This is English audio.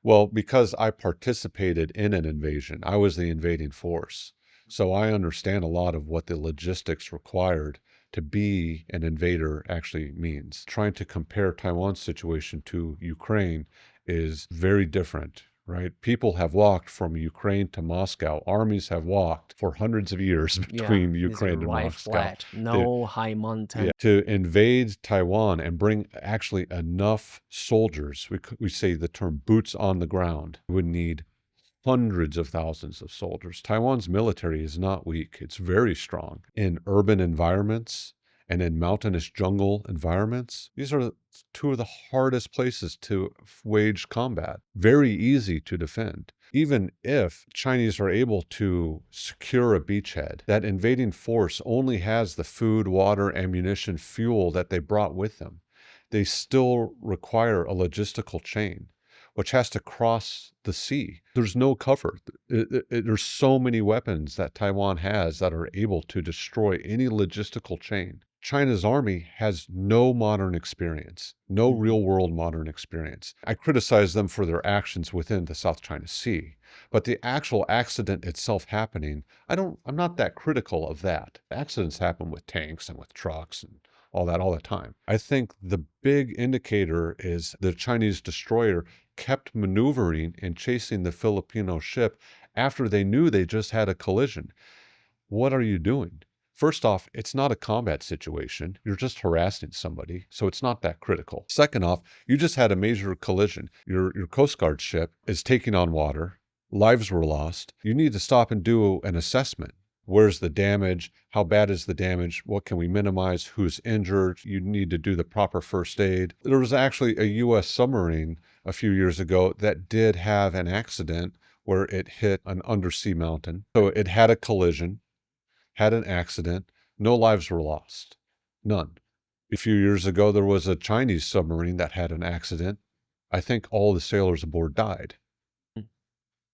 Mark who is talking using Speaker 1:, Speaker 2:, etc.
Speaker 1: Well, because I participated in an invasion, I was the invading force. So I understand a lot of what the logistics required to be an invader actually means. Trying to compare Taiwan's situation to Ukraine is very different, right? People have walked from Ukraine to Moscow. Armies have walked for hundreds of years between Ukraine and Moscow.
Speaker 2: Flat, no high mountain.
Speaker 1: To invade Taiwan and bring actually enough soldiers, we say the term boots on the ground, would need hundreds of thousands of soldiers. Taiwan's military is not weak. It's very strong in urban environments and in mountainous jungle environments. These are two of the hardest places to wage combat. Very easy to defend. Even if Chinese are able to secure a beachhead, that invading force only has the food, water, ammunition, fuel that they brought with them. They still require a logistical chain, which has to cross the sea. There's no cover. There's so many weapons that Taiwan has that are able to destroy any logistical chain. China's army has no modern experience, no real-world modern experience. I criticize them for their actions within the South China Sea, but the actual accident itself happening, I'm not that critical of that. Accidents happen with tanks and with trucks and all the time. I think the big indicator is the Chinese destroyer kept maneuvering and chasing the Filipino ship after they knew they just had a collision. What are you doing? First off, it's not a combat situation. You're just harassing somebody, so it's not that critical. Second off, you just had a major collision. Your Coast Guard ship is taking on water. Lives were lost. You need to stop and do an assessment. Where's the damage? How bad is the damage? What can we minimize? Who's injured? You need to do the proper first aid. There was actually a U.S. submarine a few years ago that did have an accident where it hit an undersea mountain. So it had a collision, had an accident. No lives were lost. None. A few years ago, there was a Chinese submarine that had an accident. I think all the sailors aboard died.